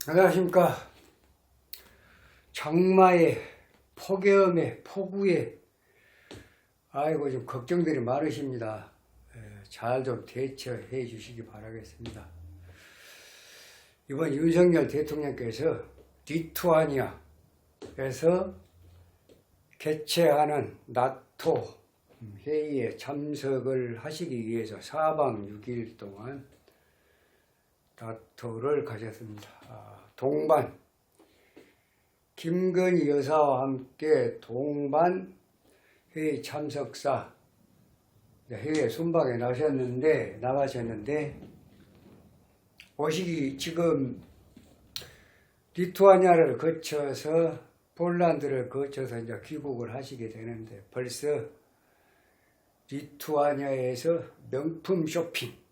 안녕하십니까. 장마에, 폭염에, 폭우에, 아이고, 좀 걱정들이 많으십니다. 잘 좀 대처해 주시기 바라겠습니다. 이번 윤석열 대통령께서 리투아니아에서 개최하는 나토 회의에 참석을 하시기 위해서 4박 6일 동안 나토를 가졌습니다. 동반 김건희 여사와 함께 동반 회의 참석사 회의에 순방에 나가셨는데 오시기 지금 리투아니아를 거쳐서 폴란드를 거쳐서 이제 귀국을 하시게 되는데 벌써 리투아니아에서 명품 쇼핑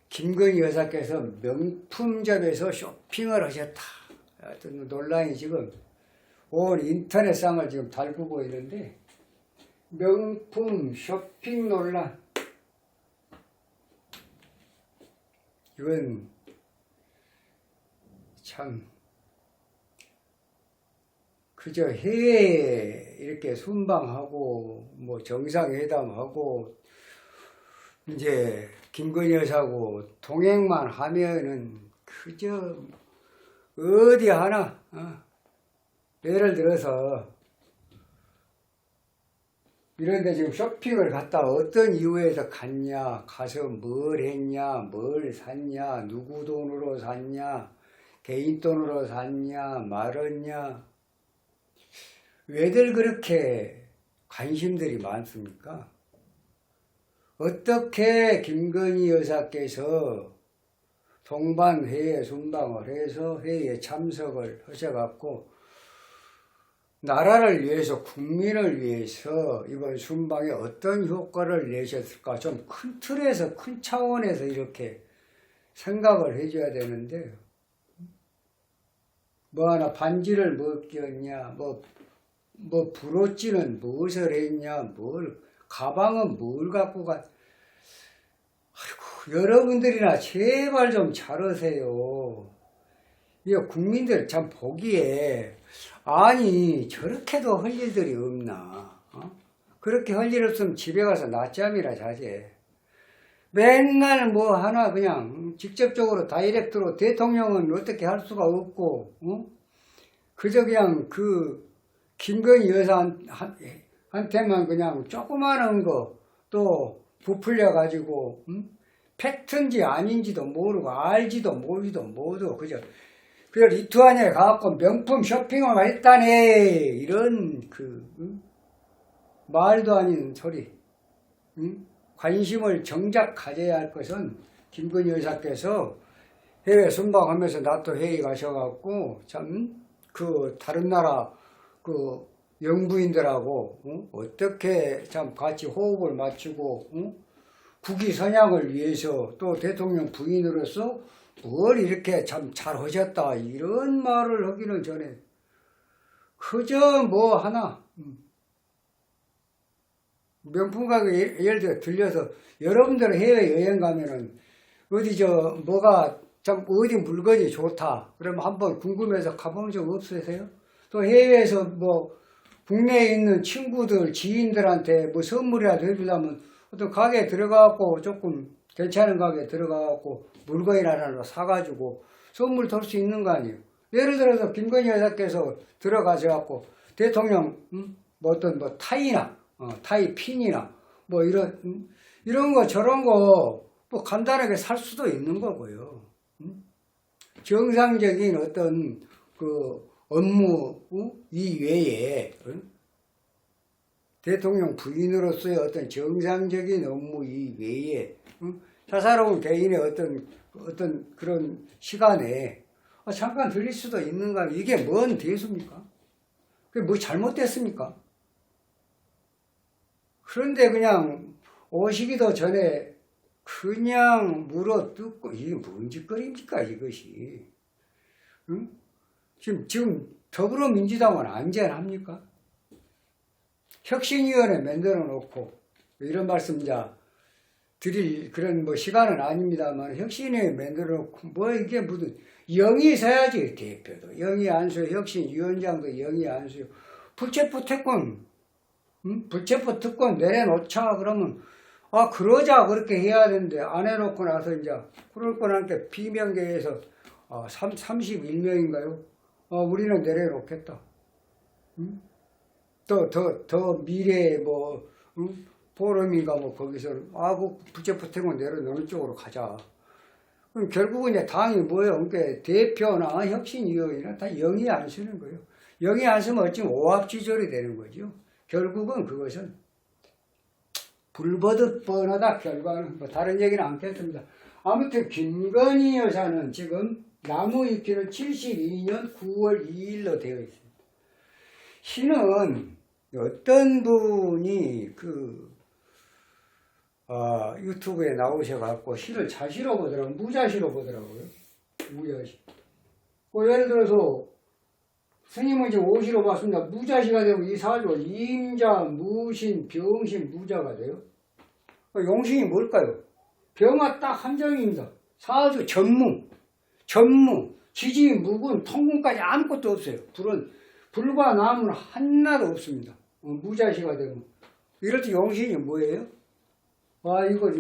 김건희 여사께서 명품점에서 쇼핑을 하셨다. 하여튼 논란이 지금 온 인터넷상을 지금 달구고 있는데 명품 쇼핑 논란 이건 참 그저 해외에 이렇게 순방하고 뭐 정상회담하고 이제 김건희 여사하고 동행만 하면은 그저 어디 하나 예를 들어서 이런데 지금 쇼핑을 갔다 어떤 이유에서 갔냐, 가서 뭘 했냐, 뭘 샀냐, 누구 돈으로 샀냐, 개인 돈으로 샀냐, 말았냐, 왜들 그렇게 관심들이 많습니까? 어떻게 김건희 여사께서 동반 회의에 순방을 해서 회의에 참석을 하셔갖고 나라를 위해서 국민을 위해서 이번 순방에 어떤 효과를 내셨을까 좀 큰 틀에서 큰 차원에서 이렇게 생각을 해줘야 되는데 뭐 하나 반지를 뭐 끼웠냐 뭐 브로치는 무엇을 했냐 뭘 가방은 뭘 갖고 아이고 여러분들이나 제발 좀 잘하세요. 이거 국민들 참 보기에 아니 저렇게도 할 일들이 없나 그렇게 할 일 없으면 집에 가서 낮잠이나 자지. 맨날 뭐 하나 그냥 직접적으로 다이렉트로 대통령은 어떻게 할 수가 없고 그저 그냥 그 김건희 여사한테만 그냥 조그마한 거 또 부풀려 가지고 팩트인지 아닌지도 모르고 알지도 모르지도 못하고 그저 리투아니아에 가갖고 명품 쇼핑을 했다네 이런 말도 아닌 소리. 관심을 정작 가져야 할 것은 김건희 여사께서 해외 순방하면서 나토 회의 가셔갖고 참 다른 나라 영부인들하고 어떻게 참 같이 호흡을 맞추고 국위 선양을 위해서 또 대통령 부인으로서 뭘 이렇게 참 잘하셨다 이런 말을 하기는 전에 그저 뭐 하나 명품 가게 예를 들어 들려서 여러분들 해외 여행 가면은 어디 뭐가 참 어디 물건이 좋다 그러면 한번 궁금해서 가본 적 없으세요? 또 해외에서 뭐 국내에 있는 친구들 지인들한테 뭐 선물이라도 해주려면 어떤 가게에 들어가갖고 조금 괜찮은 가게에 들어가갖고 물건이나 하나 사가지고 선물 덜 수 있는 거 아니에요. 예를 들어서 김건희 여사께서 들어가셔갖고 대통령 뭐 어떤 뭐 타이나 타이 핀이나 뭐 이런 거 저런 거 뭐 간단하게 살 수도 있는 거고요. 정상적인 어떤 업무 이외에 대통령 부인으로서의 어떤 정상적인 업무 이외에 사사로운 개인의 어떤 그런 시간에 잠깐 들릴 수도 있는 거 아니에요. 이게 뭔 대수입니까? 그게 뭐 잘못됐습니까? 그런데 그냥 오시기도 전에 그냥 물어뜯고 이게 뭔 짓거리입니까 이것이? 지금 더불어민주당은 안전합니까? 혁신위원회 만들어 놓고 이런 말씀 드릴 그런 뭐 시간은 아닙니다만 혁신에 만들어 놓고 뭐 이게 무슨 영이 있어야지. 대표도 영이 안수요, 혁신위원장도 영이 안수요. 불체포 특권, 불체포 특권 내려놓자 그러면 아 그러자 그렇게 해야 되는데 안 해놓고 나서 이제 그럴 거라니까 비명계에서 31명인가요? 우리는 내려놓겠다. 더 미래에 뭐 포럼인가 뭐 거기서 그 불체포 특권 내려놓는 쪽으로 가자. 그럼 결국은 이제 당이 뭐예요? 그러니까 대표나 혁신위원이나 다 영이 안 쓰는 거예요. 영이 안 쓰면 어찌 오합지졸이 되는 거죠. 결국은 그것은 불보듯 뻔하다. 결과는 뭐 다른 얘기는 않겠습니다. 아무튼 김건희 여사는 지금 나무 위키는 72년 9월 2일로 되어 있습니다. 시는 어떤 분이 유튜브에 나오셔갖고 시를 자시로 보더라고요. 무자시로 보더라고요. 무자시. 예를 들어서 스님은 이제 오시로 봤습니다. 무자시가 되면 이 사주 임자, 무신, 병신, 무자가 돼요. 용신이 뭘까요? 병화 딱 한 점입니다. 사주 전무, 지지, 무군, 통군까지 아무것도 없어요. 불과 나무는 하나도 없습니다. 무자시가 되면. 이럴 때 용신이 뭐예요? 이거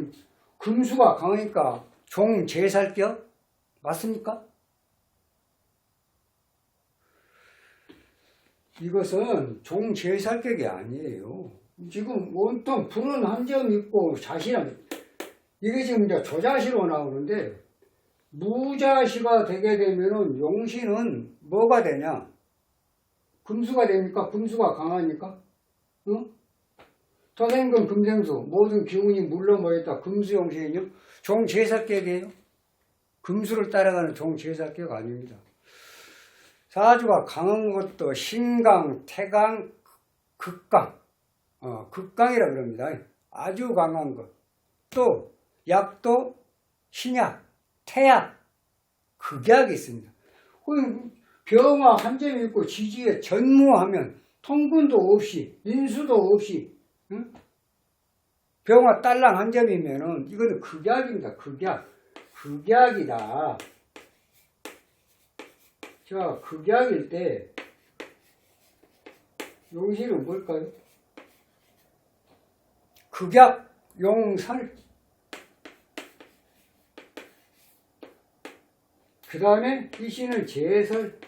금수가 강하니까 종제살격 맞습니까? 이것은 종제살격이 아니에요. 지금 온통 불은 한 점 있고 자신은 이게 지금 이제 조자시로 나오는데 무자시가 되게 되면은 용신은 뭐가 되냐? 금수가 됩니까? 금수가 강하니까? 응? 토생금 금생수 모든 기운이 물러 모였다. 금수용신이요. 종제살격이에요. 금수를 따라가는 종제살격 아닙니다. 사주가 강한 것도 신강, 태강, 극강, 극강이라 그럽니다. 아주 강한 것. 또 약도 신약, 태약, 극약이 있습니다. 병화 한 점이 있고 지지에 전무하면 통근도 없이 인수도 없이 병화 딸랑 한 점이면은 이거는 극약입니다. 극약이다. 자, 극약일 때 용신은 뭘까요? 극약, 용살. 그 다음에 이 신은 제설.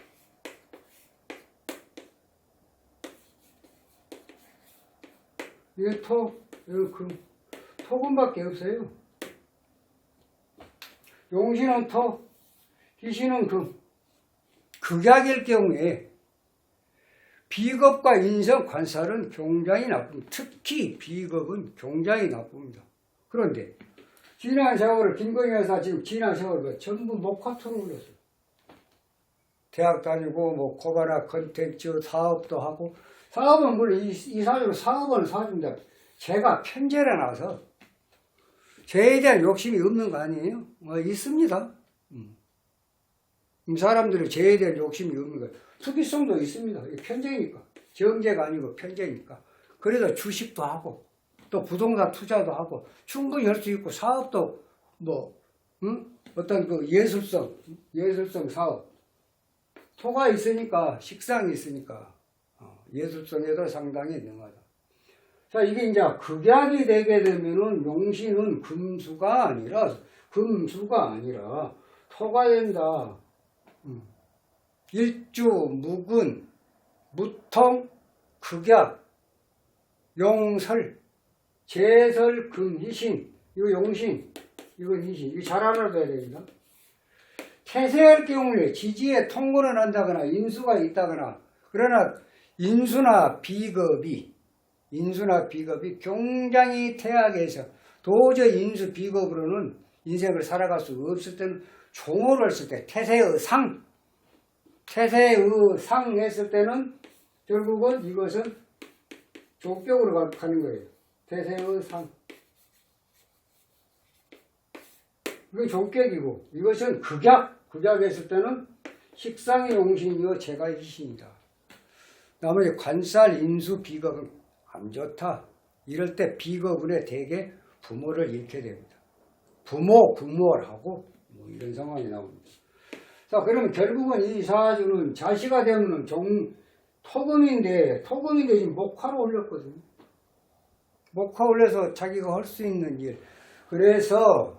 이거 토, 이거 금. 토금밖에 없어요. 용신은 토, 기신은 금. 극약일 경우에 비겁과 인성 관살은 굉장히 나쁩니다. 특히 비겁은 굉장히 나쁩니다. 그런데 지난 세월을 김건희 여사 지금 지난 세월을 전부 목화토로 올렸어요. 대학 다니고 뭐 코바나 컨텐츠 사업도 하고 사업은 물론 이 사주로 사업은 사주입니다. 제가 편제를 나서 저에 대한 욕심이 없는 거 아니에요? 있습니다. 사람들이 저에 대한 욕심이 없는 거예요. 특이성도 있습니다. 편제니까. 정제가 아니고 편제니까. 그래서 주식도 하고 또 부동산 투자도 하고 충분히 할 수 있고 사업도 어떤 그 예술성 사업 토가 있으니까 식상이 있으니까 예술성에도 상당히 능하다. 자, 이게 이제 극약이 되게 되면은 용신은 금수가 아니라 토가 된다. 일주, 무근, 무통, 극약, 용설, 제설, 금, 희신. 이거 용신, 이건 희신. 이거 잘 알아둬야 됩니다. 태세할 경우에 지지에 통근을 한다거나 인수가 있다거나 그러나 인수나 비겁이 굉장히 태악해서 도저히 인수 비겁으로는 인생을 살아갈 수 없을 때는 종호를 했을 때 태세의 상 했을 때는 결국은 이것은 족격으로 가는 거예요. 태세의 상. 이건 족격이고 이것은 극약했을 때는 식상의 용신이요 제가 희신이다. 나머지 관살, 인수, 비겁은 안 좋다. 이럴 때 비겁은에 대개 부모를 잃게 됩니다. 부모, 부모를 하고 뭐 이런 상황이 나옵니다. 자, 그러면 결국은 이 사주는 자시가 되면은 토금인데 지금 목화로 올렸거든요. 목화 올려서 자기가 할 수 있는 일. 그래서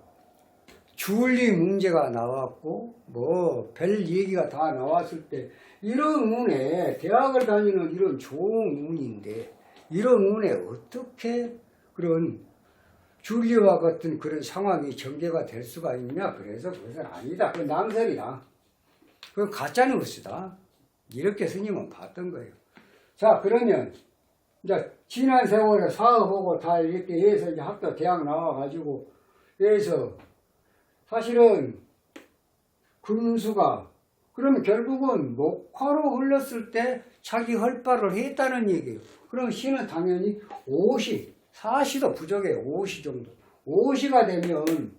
주리 문제가 나왔고 뭐 별 얘기가 다 나왔을 때 이런 운에 대학을 다니는 이런 좋은 운인데 이런 운에 어떻게 그런 주리와 같은 그런 상황이 전개가 될 수가 있냐. 그래서 그것은 아니다. 그건 낭설이다. 그건 가짜뉴스다. 이렇게 스님은 봤던 거예요. 자, 그러면 이제 지난 세월에 사업하고 다 이렇게 해서 이제 학교 대학 나와가지고 해서 사실은 금수가 그러면 결국은 목화로 흘렀을 때 자기 할 바를 했다는 얘기예요. 그럼 신은 당연히 50, 40도 부족해요. 50 정도. 50가 되면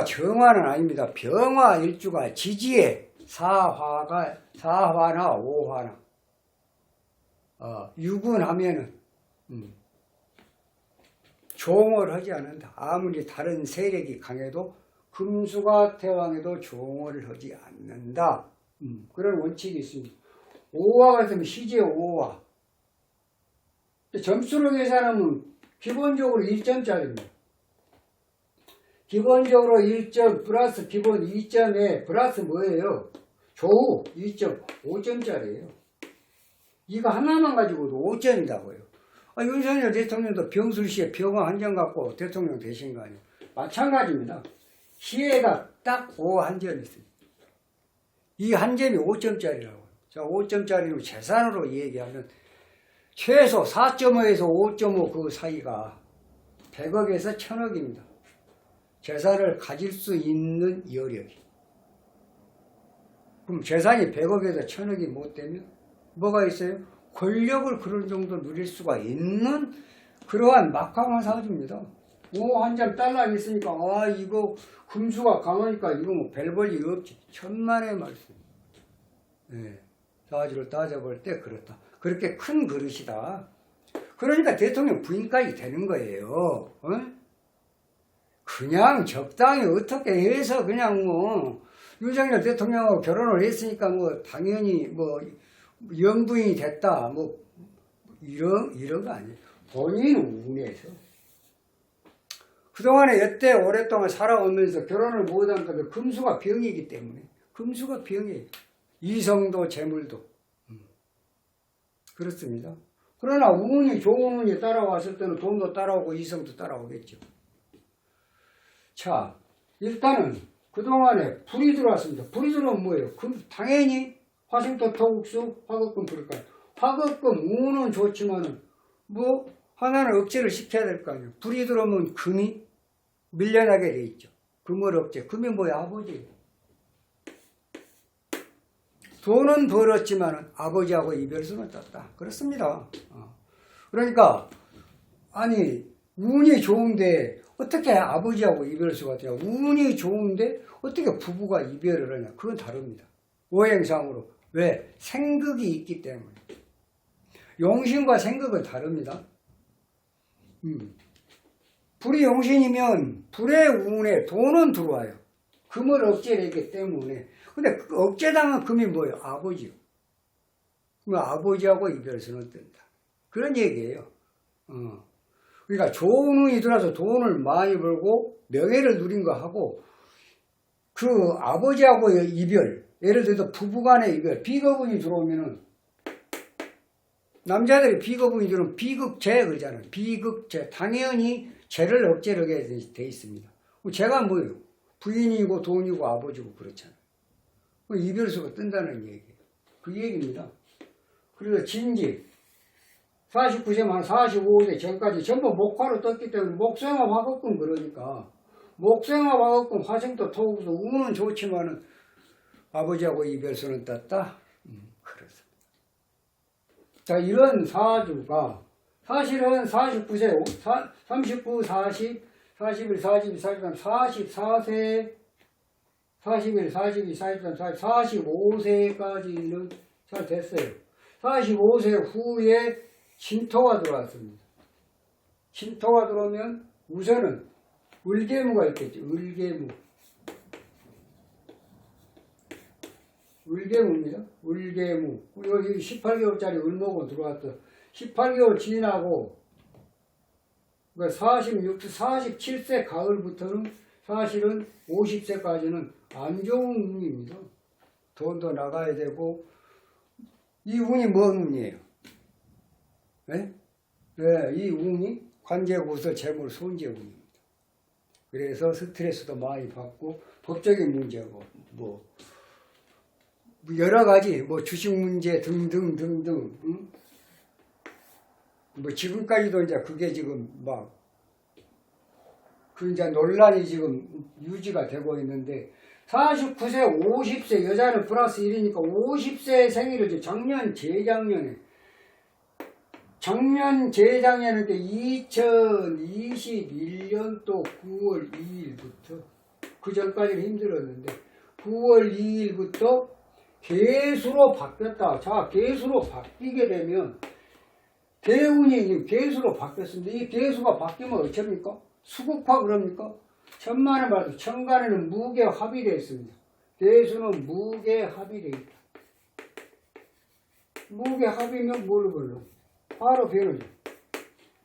정화는 아닙니다. 병화 일주가 지지에 사화나 오화나 유군하면은 종을 하지 않는다. 아무리 다른 세력이 강해도 금수가 태왕에도 종을 하지 않는다. 그런 원칙이 있습니다. 오화 같으면 시제 오화. 점수로 계산하면 기본적으로 1점짜리입니다. 기본적으로 1점 플러스 기본 2점에 플러스 뭐예요? 조우 2.5점짜리예요. 이거 하나만 가지고도 5점이라고요. 윤석열 대통령도 병술시에 병화 한 점 갖고 대통령 되신 거 아니에요. 마찬가지입니다. 시에가 딱 5 한 점이 있습니다. 이 한 점이 5점짜리라고. 자, 5점짜리로 재산으로 얘기하면 최소 4.5에서 5.5 그 사이가 100억에서 1000억입니다. 재산을 가질 수 있는 여력이. 그럼 재산이 100억에서 1000억이 못 되면 뭐가 있어요? 권력을 그런 정도 누릴 수가 있는 그러한 막강한 사주입니다. 한 점 달러 있으니까 이거 금수가 강하니까 이거 뭐 별 볼 일 없지. 천만의 말씀. 네. 사주를 따져볼 때 그렇다. 그렇게 큰 그릇이다. 그러니까 대통령 부인까지 되는 거예요. 그냥 적당히 어떻게 해서 그냥 뭐 윤석열 대통령하고 결혼을 했으니까 뭐 당연히 뭐 영부인이 됐다 뭐 이런 거 아니에요. 본인 운에서 그동안에 여태 오랫동안 살아오면서 결혼을 못한 것도 금수가 병이기 때문에 금수가 병이에요. 이성도 재물도 그렇습니다. 그러나 운이 좋은 운이 따라왔을 때는 돈도 따라오고 이성도 따라오겠죠. 자, 일단은 그동안에 불이 들어왔습니다. 불이 들어오면 뭐예요? 당연히 화생토 토국수 화급금 불일까요? 화급금 운은 좋지만은 뭐 하나는 억제를 시켜야 될 거 아니에요. 불이 들어오면 금이 밀려나게 돼 있죠. 금을 억제. 금이 뭐야? 아버지. 돈은 벌었지만은 아버지하고 이별수는 떴다. 그렇습니다. 그러니까 아니 운이 좋은데 어떻게 아버지하고 이별수가 돼요? 운이 좋은데 어떻게 부부가 이별을 하냐? 그건 다릅니다. 오행상으로. 왜? 생극이 있기 때문에. 용신과 생극은 다릅니다. 불이 용신이면 불의 운에 돈은 들어와요. 금을 억제하기 때문에. 근데 그 억제당한 금이 뭐예요? 아버지요. 그럼 아버지하고 이별수는 뜬다. 그런 얘기예요. 그러니까 좋은 운이 들어와서 돈을 많이 벌고 명예를 누린 거 하고 그 아버지하고의 이별, 예를 들어서 부부간의 이별, 비거분이 들어오면은 남자들이 비거분이 들어오면 비극죄 그러잖아요. 비극죄. 당연히 죄를 억제를 하게 돼 있습니다. 죄가 뭐예요? 부인이고 돈이고 아버지고 그렇잖아요. 이별수가 뜬다는 얘기예요. 그 얘기입니다. 그래서 진지 49세만 한 45세 전까지 전부 목화로 떴기 때문에 목생화 화급금 그러니까 목생화 화급금 화생토 토국수 운은 좋지만은 아버지하고 이별수는 떴다? 그렇습니다. 자, 이런 사주가 사실은 49세, 39, 40, 41, 42, 43, 44세 41, 42, 43, 45세까지는 잘 됐어요. 45세 후에 진토가 들어왔습니다. 신토가 들어오면 우선은 을개무가 있겠죠. 을개무입니다. 을개무. 여기 18개월짜리 을목은 들어왔다. 18개월 지나고 47세 가을부터는 사실은 50세까지는 안 좋은 운입니다. 돈도 나가야 되고, 이 운이 뭔 운이에요? 네? 네, 이 운이 관제구서 재물 손재 운입니다. 그래서 스트레스도 많이 받고, 법적인 문제고, 뭐 여러 가지, 뭐 주식 문제 등등등등, 응? 뭐 지금까지도 이제 그게 지금 그 이제 논란이 지금 유지가 되고 있는데, 49세, 50세, 여자는 플러스 1이니까 50세 생일을 작년, 재작년에, 재작년에 2021년도 9월 2일부터, 그 전까지는 힘들었는데, 9월 2일부터 개수로 바뀌었다. 자, 개수로 바뀌게 되면, 대운이 개수로 바뀌었습니다. 이 개수가 바뀌면 어쩝니까? 수국화 그럽니까? 천만에 봐도 천간에는 무게합이 되어 있습니다. 개수는 무게합이 되어 있다. 무게합이면 뭘 걸려? 화로 변하죠.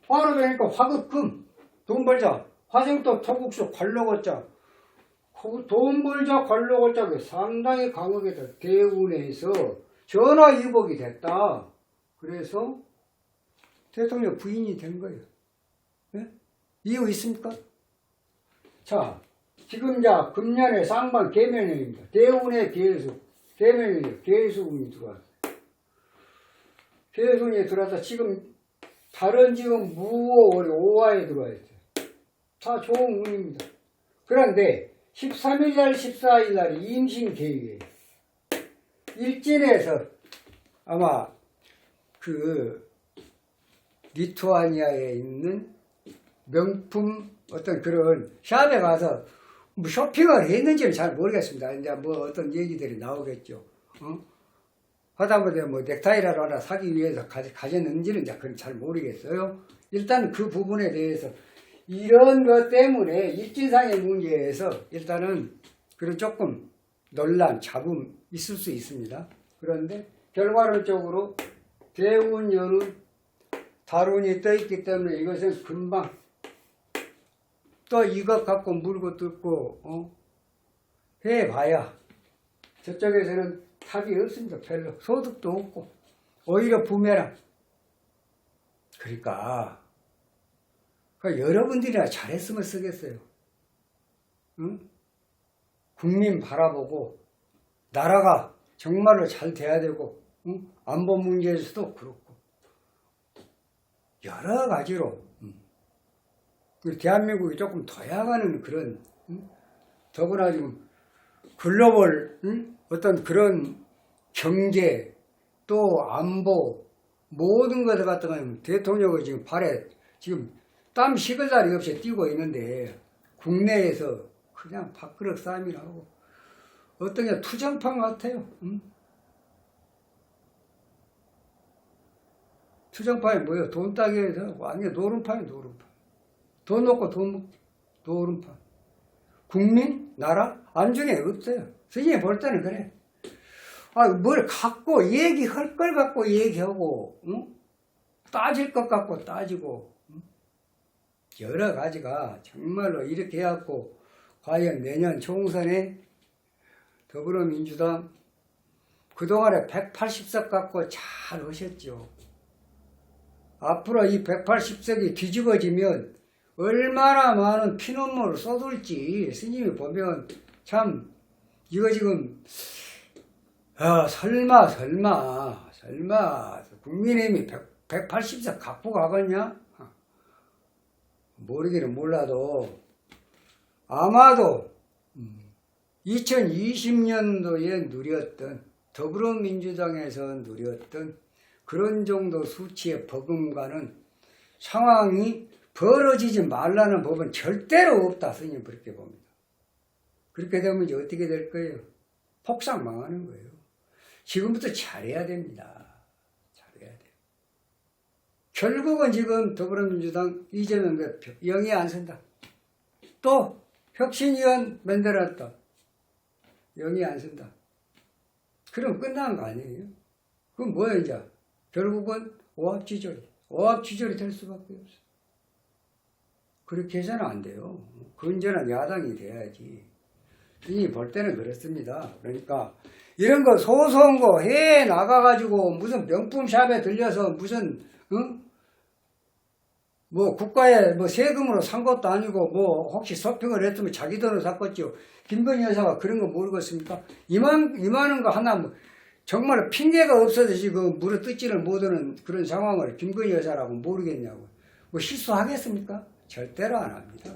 화로 변하니까 화극금, 돈 벌자. 화생토 토국수 관록어자. 돈 벌자 관록어자 상당히 강하게 돼. 대운에서 전화위복이 됐다. 그래서 대통령 부인이 된 거예요. 네? 이유 있습니까? 자, 지금 금년에 상반 계면년입니다. 대운의 개수, 계면년이요. 개수운이 들어왔어요. 개수운이 들어와서 지금 다른 지금 무오월이 오화에 들어와 있어요. 다 좋은 운입니다. 그런데 13일날 14일날 임신계획이에요. 일진에서 아마 리투아니아에 있는 명품 어떤 그런 샵에 가서 뭐 쇼핑을 했는지는 잘 모르겠습니다. 이제 뭐 어떤 얘기들이 나오겠죠. 하다못해 뭐 넥타이라도 하나 사기 위해서 가졌는지는 이제 그건 잘 모르겠어요. 일단 그 부분에 대해서 이런 것 때문에 일진상의 문제에서 일단은 그런 조금 논란, 잡음 있을 수 있습니다. 그런데 결과론적으로 대운년은 달운이 떠있기 때문에 이것은 금방 또 이것 갖고 물고 뜯고 해봐야 저쪽에서는 답이 없습니다. 별로 소득도 없고 오히려 부메랑. 그러니까 여러분들이나 잘했으면 쓰겠어요. 응? 국민 바라보고 나라가 정말로 잘 돼야 되고, 응? 안보 문제에서도 그렇고 여러 가지로 대한민국이 조금 도약하는 그런, 더구나 지금 글로벌 어떤 그런 경제 또 안보 모든 것을 갖다가 대통령이 지금 발에 지금 땀 식을 날이 없이 뛰고 있는데 국내에서 그냥 밥그릇 싸움이나 하고 어떤 게 투정판 같아요. 투정판이 뭐예요? 돈 따기 위해서 완전 노름판이 노름판. 돈 놓고 돈 먹고 노름판. 국민? 나라? 안중에 없어요. 선생님이 볼 때는 그래. 뭘 갖고 얘기할 걸 갖고 얘기하고 따질 것 갖고 따지고 여러 가지가 정말로 이렇게 해갖고 과연 내년 총선에 더불어민주당 그동안에 180석 갖고 잘 하셨죠. 앞으로 이 180석이 뒤집어지면 얼마나 많은 피눈물을 쏟을지 스님이 보면 참 이거 지금 설마 국민의힘이 180석 갖고 가겠냐? 모르기는 몰라도 아마도 2020년도에 누렸던 더불어민주당에서 누렸던 그런 정도 수치의 버금가는 상황이 벌어지지 말라는 법은 절대로 없다. 스님 그렇게 봅니다. 그렇게 되면 이제 어떻게 될 거예요? 폭삭 망하는 거예요. 지금부터 잘해야 됩니다. 잘해야 돼요. 결국은 지금 더불어민주당 이재명 대표 영이 안 쓴다. 또 혁신위원 만들었다. 영이 안 쓴다. 그럼 끝난 거 아니에요? 그럼 뭐야 이제? 결국은 오합지졸이 될 수밖에 없어. 그렇게 해서는 안 돼요. 건전한 야당이 돼야지. 이 볼 때는 그렇습니다. 그러니까 이런 거 소소한 거 해 나가가지고 무슨 명품샵에 들려서 무슨 뭐 국가에 뭐 세금으로 산 것도 아니고 뭐 혹시 쇼핑을 했으면 자기 돈으로 샀겠죠. 김건희 여사가 그런 거 모르겠습니까? 이만한 거 하나 뭐 정말 핑계가 없어서 지금 물어 뜯지를 못하는 그런 상황을 김건희 여사라고 모르겠냐고. 뭐 실수하겠습니까? 절대로 안 합니다.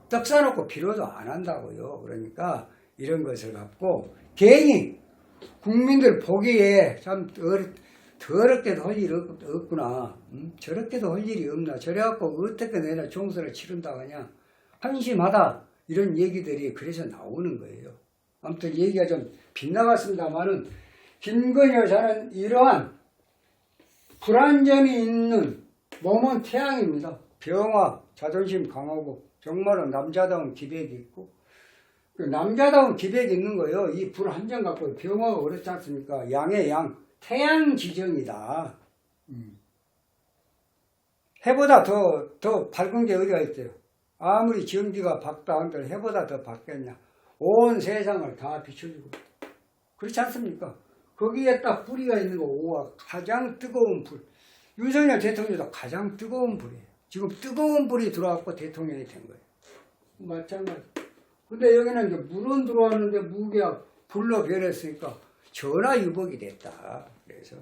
떡 사놓고 필요도 안 한다고요. 그러니까 이런 것을 갖고 괜히 국민들 보기에 참 더럽게도 할 일이 없구나. 저렇게도 할 일이 없나. 저래갖고 어떻게 내나 총선을 치른다 하냐. 한심하다. 이런 얘기들이 그래서 나오는 거예요. 아무튼 얘기가 좀 빗나갔습니다만은 김건희 여사는 이러한 불안전이 있는 몸은 태양입니다. 병화, 자존심 강하고 정말로 남자다운 기백이 있고 그 남자다운 기백이 있는 거예요. 이 불 한 점 갖고 병화가 그렇지 않습니까? 양의 양, 태양 지정이다. 해보다 더 밝은 게 어디가 있어요? 아무리 전기가 밝다 한들 해보다 더 밝겠냐? 온 세상을 다 비춰주고 그렇지 않습니까? 거기에 딱 뿌리가 있는 거 오와 가장 뜨거운 불. 윤석열 대통령도 가장 뜨거운 불이에요. 지금 뜨거운 불이 들어왔고 대통령이 된 거예요. 마찬가지. 근데 여기는 이제 물은 들어왔는데 무게가 불로 변했으니까 전화위복이 됐다. 그래서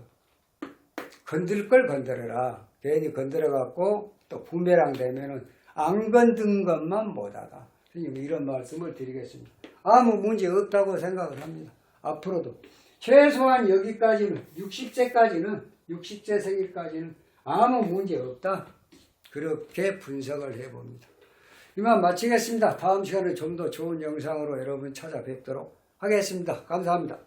건들 걸 건드려라. 괜히 건드려갖고 또 부메랑 되면은 안 건든 것만 못하다. 이런 말씀을 드리겠습니다. 아무 문제 없다고 생각을 합니다. 앞으로도 최소한 여기까지는 60세 생일까지는 아무 문제 없다. 그렇게 분석을 해봅니다. 이만 마치겠습니다. 다음 시간에 좀 더 좋은 영상으로 여러분 찾아뵙도록 하겠습니다. 감사합니다.